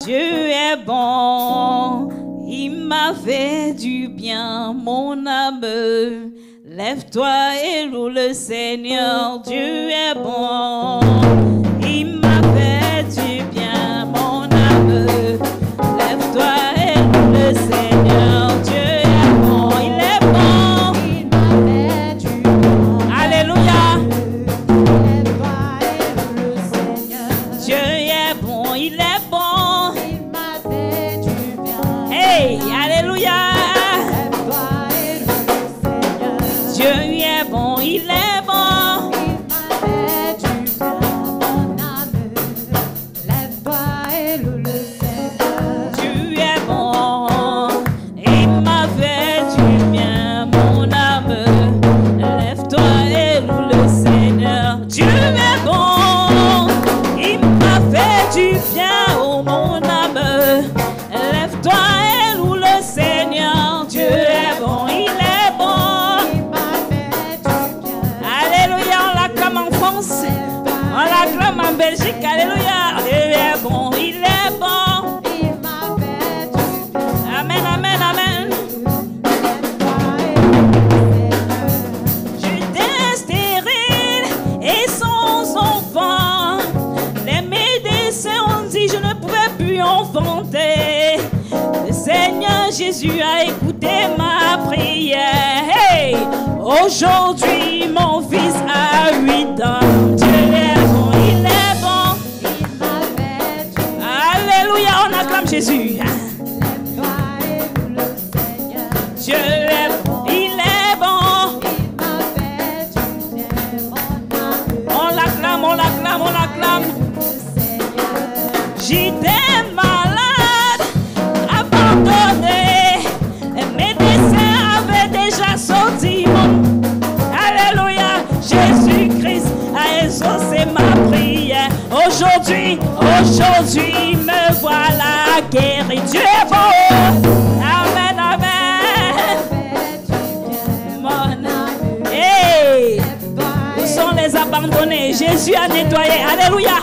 Dieu est bon, il m'a fait du bien, mon âme. Lève-toi et loue le Seigneur, Dieu est bon, il m'a fait du bien, mon âme. Lève-toi et loue le Seigneur, Dieu est bon, il est bon, il m'a fait du bien. Alléluia. Lève-toi et loue le Seigneur, Dieu est bon, il est bon, il m'a fait du bien. Hey, alléluia. Dieu est bon, il est bon. Il m'a fait du bien, mon âme. Lève-toi et loue le Seigneur. Dieu est bon, il m'a fait du bien, mon âme. Lève-toi et loue le Seigneur. Dieu est bon, il m'a fait du bien, oh mon âme. Lève-toi et loue le Seigneur. Dieu est bon, il est bon. On l'acclame en Belgique, alléluia. Il est bon, il est bon. Il m'a fait du bien. Amen, amen, amen. J'étais stérile et sans enfant. Les médecins ont dit je ne pouvais plus enfanter. Le Seigneur Jésus a écouté ma prière. Hey! Aujourd'hui mon fils a 8 ans. Dieu est bon, il est bon. Il m'a fait du bien. Alléluia, on acclame Jésus. Lève-toi et loue le Seigneur. Dieu est bon, il est bon. Il m'a fait du bien, mon âme. On l'acclame, on l'acclame, on l'acclame. J'étais malade, abandonné. Les médecins avaient déjà sorti mon... Alléluia, Jésus-Christ a exaucé ma prière. Aujourd'hui, me voilà guéri. Dieu est bon. Amen, amen. Mon âme. Hey, où sont les abandonnés? Jésus a nettoyé. Alléluia.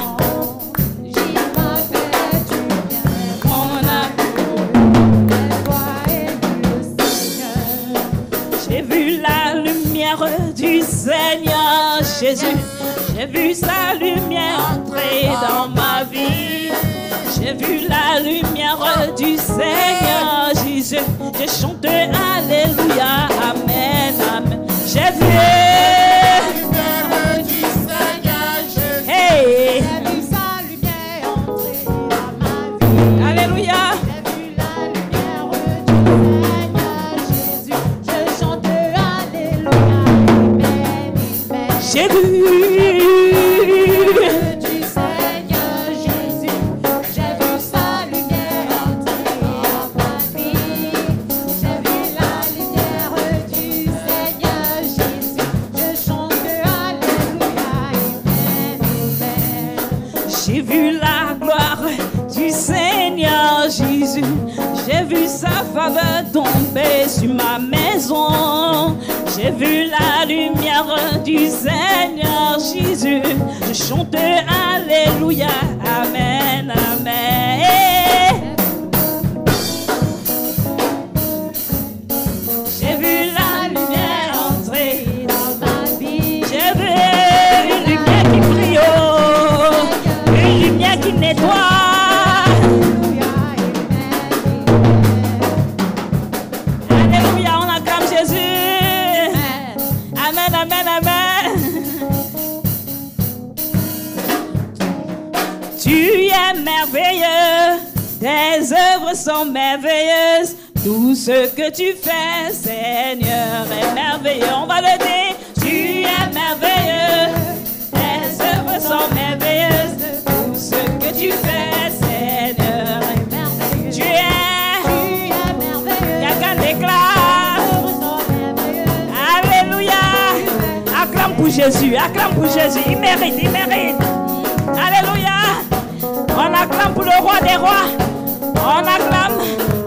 J'ai vu la lumière du Seigneur Jésus. J'ai vu sa lumière entrer dans ma vie. J'ai vu la lumière du Seigneur Jésus. J'ai chanté Alléluia, Amen, Amen. J'ai vu la lumière du Seigneur Jésus. Hey. J'ai vu sa lumière entrer dans ma vie. Alléluia. J'ai vu du Seigneur Jésus, j'ai vu sa lumière entrer dans ma vie. J'ai vu la lumière du Seigneur Jésus, je chante Alléluia, Amen. J'ai vu la gloire du Seigneur Jésus, j'ai vu sa faveur tomber sur ma maison. J'ai vu la lumière du Seigneur Jésus. Je chante Alléluia, Amen, Amen. J'ai vu la lumière entrer dans ma vie. J'ai vu une lumière qui brille, une lumière qui nettoie. Alléluia, on acclame Jésus. Amen, amen, amen. Tu es merveilleux, tes œuvres sont merveilleuses. Tout ce que tu fais, Seigneur, est merveilleux. On va le dire. Tu es merveilleux, tes œuvres sont merveilleuses. Tout ce que tu fais, Seigneur, est merveilleux. Tu es merveilleux. Quelqu'un déclare. Alléluia. Acclame pour Jésus, acclame pour Jésus. Il mérite, il mérite. Alléluia. On acclame pour le roi des rois. On acclame,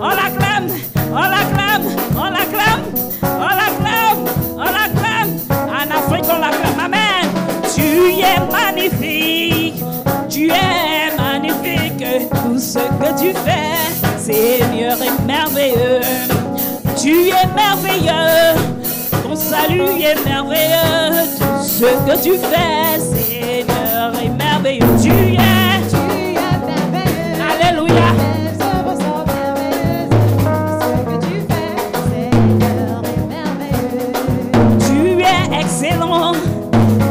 on l'acclame, on l'acclame, on l'acclame, on l'acclame, on l'acclame. En Afrique, on l'acclame. Amen. Tu es magnifique, tu es magnifique. Tout tout ce que tu fais. Seigneur est merveilleux. Tu es merveilleux. Ton salut est merveilleux. Tout ce que tu fais, Seigneur est merveilleux. Tu es merveilleux. Alléluia. Les œuvres sont merveilleuses. Ce que tu fais, Seigneur, est merveilleux. Tu es excellent.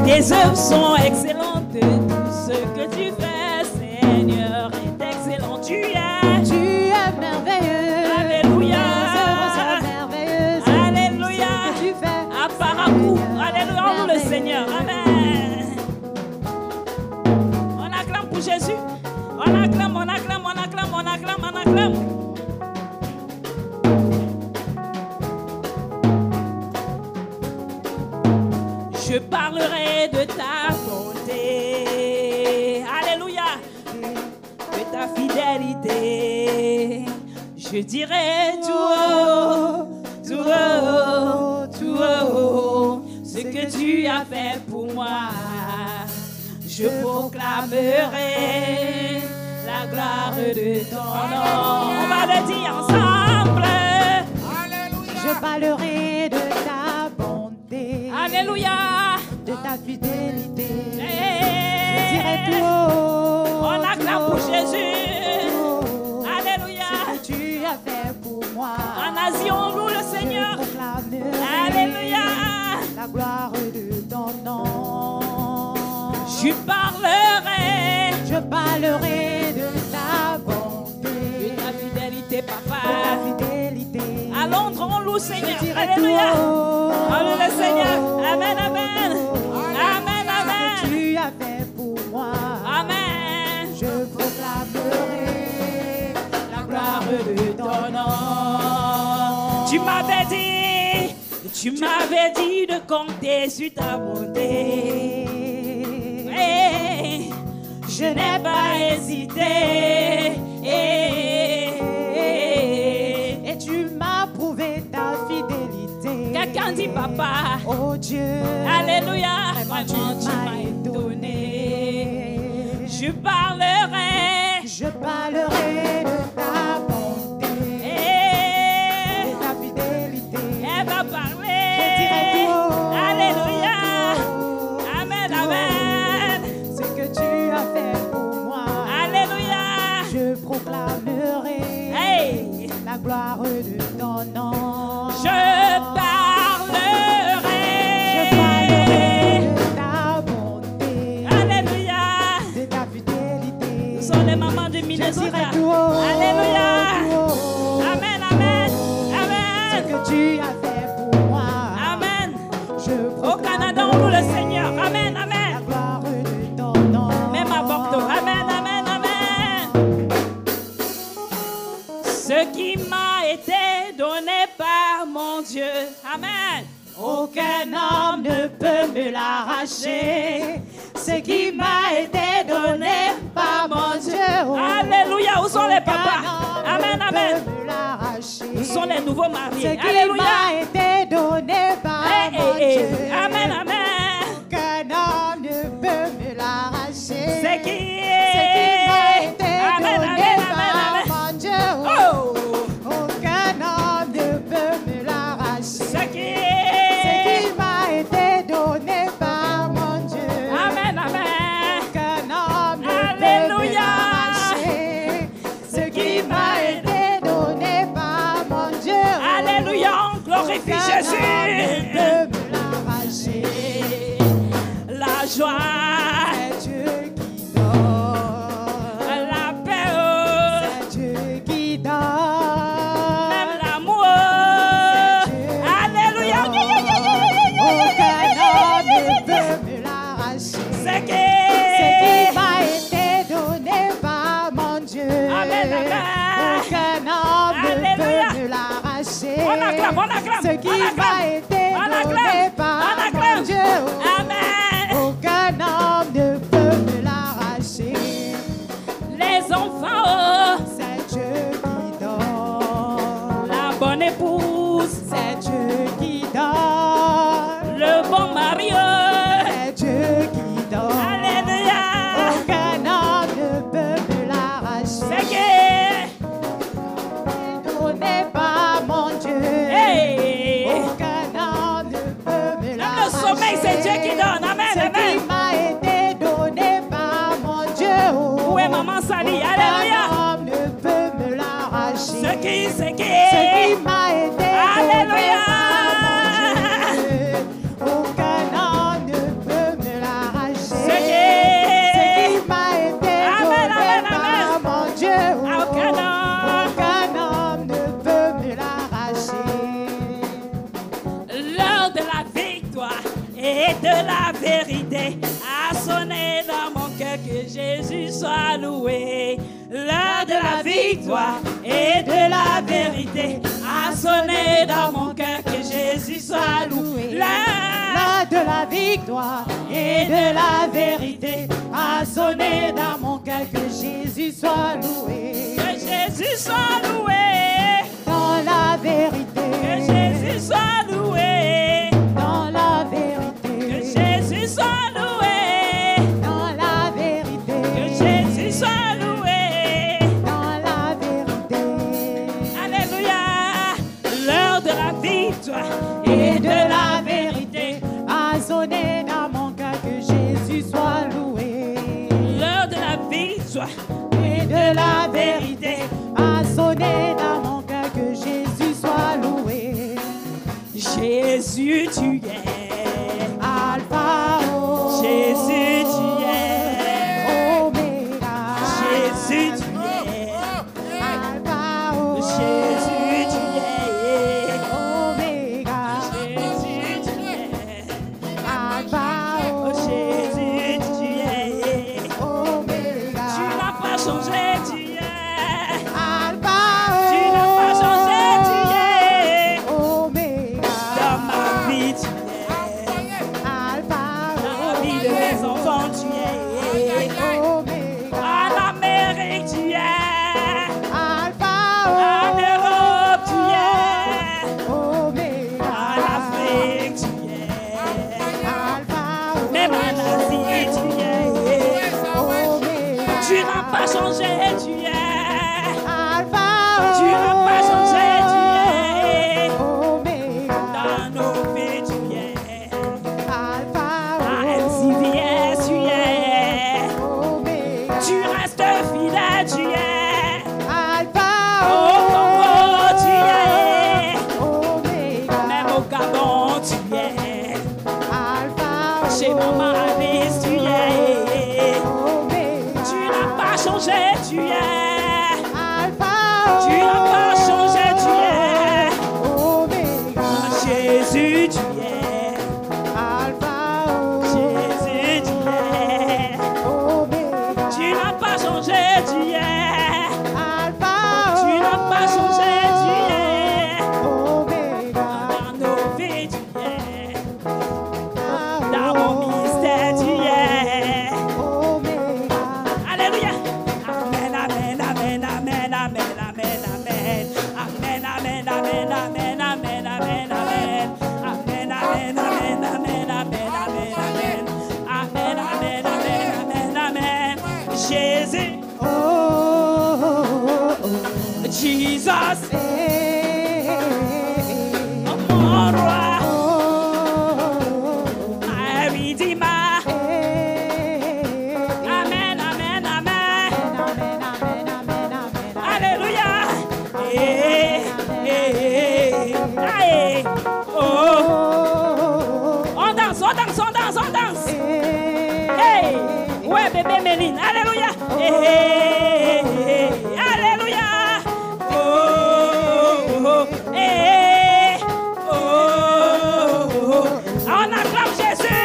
Tes œuvres sont excellentes. Tout ce que tu fais, Seigneur, est excellent. Tu es merveilleux. Alléluia. Les œuvres sont merveilleuses. Alléluia. Ce que tu fais, À Paracou. Alléluia. On loue le Seigneur. Amen. On acclame pour Jésus. On acclame, on acclame, on acclame, on acclame, on acclame. Je parlerai de ta bonté. Alléluia. De ta fidélité. Je dirai tout haut, tout haut, tout haut, ce que tu as fait pour moi. Je proclamerai la gloire de ton nom. On va le dire ensemble. je parlerai de ta bonté. Alléluia. De ta fidélité. Hey. Je dirai tout haut. On acclame pour Jésus. Alléluia. Ce que tu as fait pour moi. En Asie, on loue le Seigneur. Je proclamerai Alléluia. la gloire de ton nom. Je parlerai Je parlerai de ta bonté. de ta fidélité, De ta papa. fidélité. À Londres, on loue le Seigneur. Je dirai Alléluia. tout haut. On loue le Seigneur. Amen, amen. Amen, Ce que amen. tu as fait pour moi. Amen. Je proclamerai la gloire Gloire de ton nom. Tu m'avais dit de compter sur ta bonté. Hey, je n'ai pas hésité. Et tu m'as prouvé ta fidélité. Quelqu'un dit papa. Oh Dieu. Alléluia. Vraiment, Vraiment, tu m'as étonné. Je parlerai. Je parlerai de ta bonté. Et De ta fidélité. elle va parler. Je dirai tout haut. Alléluia. Amen, amen. Ce que tu as fait pour moi. Alléluia. Je proclamerai Hey. la gloire de ton nom. Je parlerai. Je parlerai de ta bonté. Alléluia. De ta fidélité. Nous sommes les mamans de Je Minnesota. dirai tout haut. Alléluia. Tout haut. Amen, amen. Ce Amen. que tu as fait pour moi. Amen. Je Au Canada, on loue le Seigneur. Amen, la amen. gloire de ton nom. Même à Bordeaux. Amen, amen, amen. Ce qui m'a été donné par mon Dieu. Amen. Aucun homme ne peut me l'arracher. Ce qui m'a été donné par mon Dieu. Alléluia. Où sont les papas? Amen, Ne amen. peut me l'arracher. Où sont les nouveaux Ce mariés? qui Alléluia. m'a été donné par Hey, mon hey, hey. Dieu. Amen, amen. Aucun homme ne peut me l'arracher. C'est qui? Ce qui m'a été Amen, donné amen, par amen, amen. mon Dieu. Oh. Aucun homme ne peut me l'arracher. C'est qui? Ce qui m'a été donné par mon Dieu. Amen, amen. Aucun homme ne peut me Alléluia. l'arracher. Ce qui m'a été donné par mon Dieu. Alléluia. On glorifie Aucun Jésus. homme ne peut me l'arracher. La joie, C'est Dieu qui donne. la paix, C'est Dieu qui donne. même l'amour. Alléluia. Aucun homme ne peut me l'arracher. C'est Ce qui qui? m'a été donné par mon Dieu. Amen, amen. Aucun homme ne Alléluia. peut me l'arracher. On acclame, on acclame, Ce qui on acclame. m'a été On donné acclame, par on mon acclame. Dieu. Amen. Aucun homme ne peut me l'arracher. Les enfants, C'est Dieu qui donne. la bonne épouse, C'est Dieu qui donne. le bon mari. C'est Dieu qui donne. Alléluia. Aucun homme ne peut me l'arracher. C'est qui? m'a été Alléluia. Aucun homme ne peut me l'arracher. Ce qui m'a été Amen, donné amen, par amen. mon Dieu. Aucun homme ne peut me l'arracher. L'heure de la victoire et de la vérité a sonné dans mon cœur, que Jésus soit loué. L'heure de la victoire et de la vérité a sonné dans mon cœur, que Jésus soit loué. L'heure de la victoire et de la vérité a sonné dans mon cœur, que Jésus soit loué. Que Jésus soit loué. Dans la vérité. Que Jésus soit loué. Dans la vérité. Que Jésus soit loué. Dans la vérité. Que Jésus soit loué. Dans la vérité. Alléluia. L'heure de la victoire et de la vérité a sonné dans mon cœur, que Jésus soit loué. L'heure de la victoire Et de la vérité a sonné dans mon cœur, que Jésus soit loué. Jésus, tu es. Alpha, Jésus, tu es. Oméga. Jésus, tu es. Alpha, Jésus, tu es. Oméga. Jésus, tu es. Alpha, Jésus, tu es. Oméga. Tu n'as pas changé, tu es. Alpha, Tu n'as pas changé, tu es. Oméga. Dans ma vie, tu es. Alpha, Dans la vie de mes enfants, tu es. Oméga. En Amérique, tu es. Alpha, En Europe, tu es. Oméga. En Afrique, tu es. Alpha, Même en Asie, tu es. Oméga. Tu n'as pas changé, tu es. Alpha, Tu n'as pas changé, tu es. Oméga. Dans nos vies, tu es. Alpha, À MCVS, tu es. Oméga. Tu restes fidèle, tu es. Alpha, Au Congo, tu es. Oméga. Même au Gabon, tu es. Alpha, Chez Maman Alice, tu es. Oméga. Tu n'as pas changé, tu es. Alpha, Tu n'as pas changé, tu es. Oméga. Jésus, tu es. Alpha, Jésus, tu es. Oméga. Tu n'as pas changé, tu es. Alpha, Tu n'as pas changé, tu es. Oméga. Dans nos vies, tu es. Dans mon ministère, tu es. Oméga. Alléluia. Amen, amen, amen, amen, amen, amen, amen. Amen, amen, amen, amen, amen, amen, amen. Amen, amen, amen, amen, amen, amen, amen. Amen, amen, amen, amen, amen. Jésus, Oh, Jesus, eh, mon roi, oh, my Redeemer. eh. Amen, amen, amen. Amen, amen, amen, amen, amen. Alléluia. Aïe. Oh. Oh, On danse, on danse, on danse, on danse. eh. Hey. Ouais, bébé Méline. Alléluia. Alléluia. Oh. Hey. Oh. On acclame Jésus.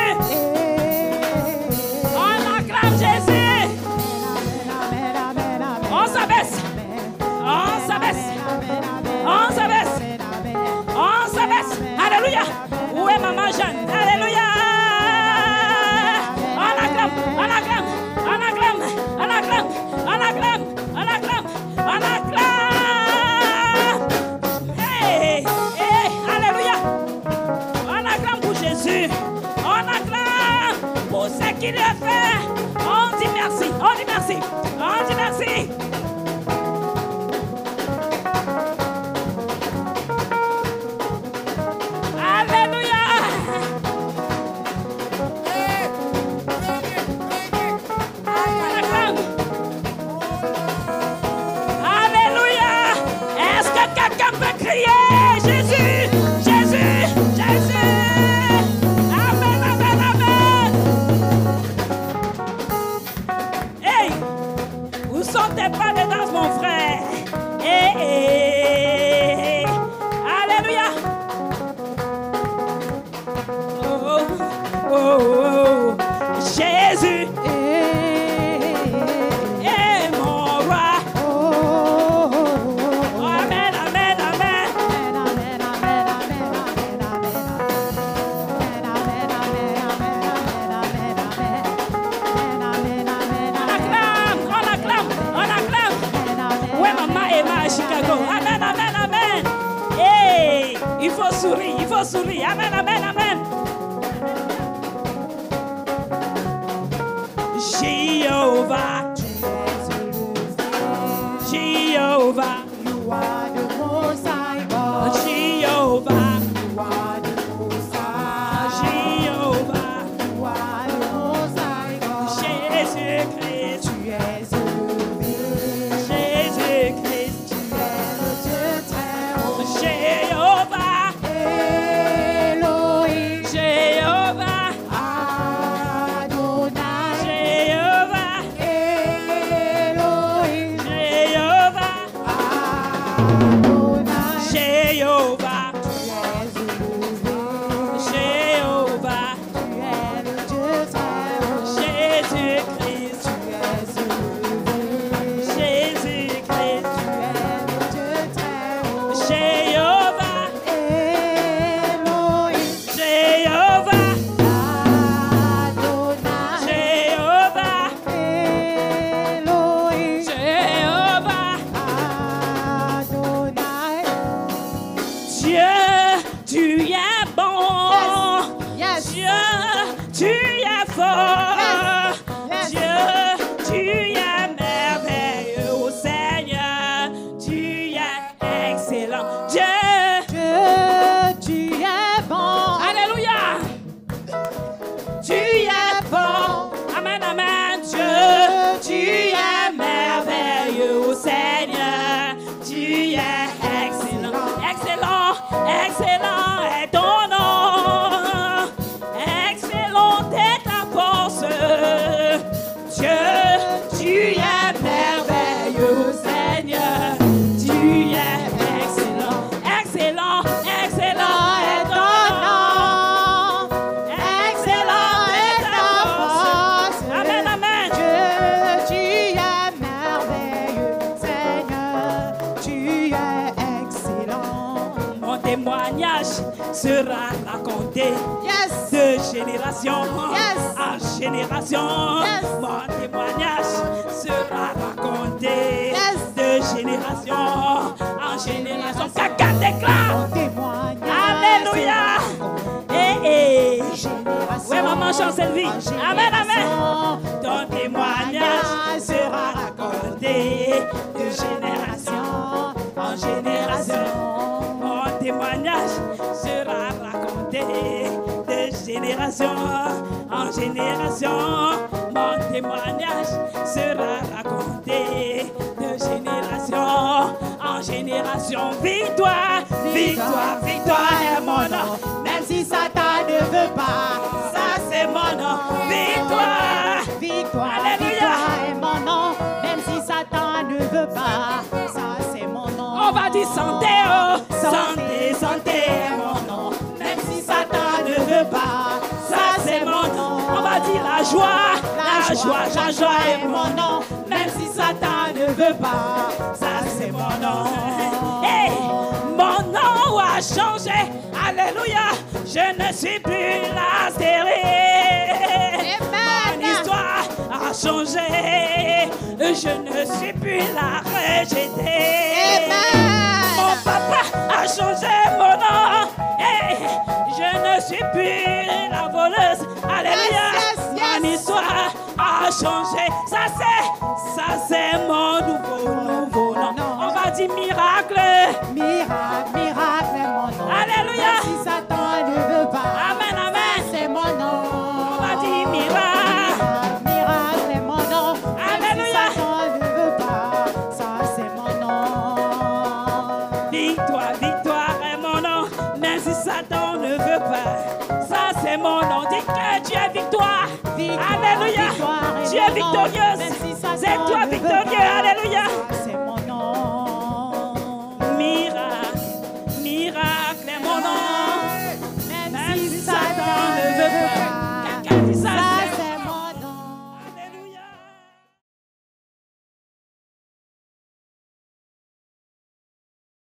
On acclame Jésus. Amen, amen, amen. On s'abaisse. On s'abaisse. On s'abaisse. On s'abaisse. Alléluia. Où est maman Jeanne? Alléluia. On acclame, on acclame, on acclame, on acclame, on acclame, on acclame, on acclame. Hey, hey, alléluia. On acclame pour Jésus. On acclame pour ce qu'il a fait. On dit merci, on dit merci, on dit merci. Alléluia. On acclame. Alléluia. Est-ce que Chicago. Amen, amen, amen. Hey, il faut sourire, il faut sourire. Amen, amen, amen. Jéhovah, Jéhovah, You are the most high God. Jéhovah, You are the most high. Jéhovah, You are the most high God. Jésus-Christ, Tu es élevé. Jésus-Christ, Tu es le Dieu très haut. Jéhovah, Elohim. Jéhovah, Adonai. Jéhovah, Elohim. Jéhovah, Adonai. Jéhovah, Tu es élevé. Jéhovah, Tu es le Dieu très haut. Jésus-Christ, Tu es élevé. Jésus-Christ, Tu es le Dieu très haut. Jéhovah, Elohim. Jéhovah, Adonai. Jéhovah, Elohim. Jéhovah, Adonai. Dieu, tu es bon. Yes. Dieu, tu es fort. Yes. Dieu, tu es merveilleux, oh Seigneur. Tu es excellent. Dieu, Dieu, tu es bon. alléluia. Tu es bon. Amen, amen. Dieu, tu es merveilleux, oh Seigneur. Tu es excellent. Excellent, excellent est ton nom. Excellent est ta force. Dieu, tu es merveilleux, oh Seigneur. Tu es excellent. Excellent, excellent est ton nom. Excellent est ta force. Amen, amen. Dieu, tu es merveilleux, Seigneur, tu es excellent. Mon témoignage sera raconté Yes, de génération Yes. en génération. Yes. Mon témoignage sera raconté Yes. de génération en génération. Quelqu'un déclare. ton témoignage. Alléluia. Génération Ouais, maman Chancel-Vie. en Amen, amen. génération. Ton témoignage sera raconté de génération en génération. Mon témoignage sera raconté de génération en génération. Mon témoignage sera raconté de génération en génération. Victoire, victoire, victoire est mon nom. Même si Satan ne veut pas, Ça c'est mon nom. Victoire. victoire, Alléluia. victoire est mon nom. Même si Satan ne veut pas, ça c'est mon nom. On va dire santé, oh. Santé, santé est mon nom. Même si Satan ne veut pas, ça c'est mon nom. On va dire la joie, la joie est mon nom. Même si Satan ne veut pas, ça c'est mon nom. Hey, mon nom a changé. Alléluia. Je ne suis plus la stérile. Amen. Mon histoire a changé. Je ne suis plus la rejetée. Amen. Mon papa a changé mon nom. Hey, je ne suis plus la voleuse. Alléluia. Yes, yes, yes. Mon histoire a changé. Ça c'est mon nouveau nom. On va dire miracle. Miracle, miracle est mon nom. Alléluia. Même si Satan ne veut pas, Amen, amen. c'est mon nom. On va dire miracle. Miracle est mon nom. Même Alléluia. si Satan ne veut pas, ça c'est mon nom. Victoire, victoire est mon nom. Même si Satan ne veut pas, ça c'est mon nom. Dis que tu es victoire. Victoire, Alléluia. victoire est Tu es mon nom. victorieuse. Même si Satan C'est toi ne veut victorieux. pas, Alléluia. ça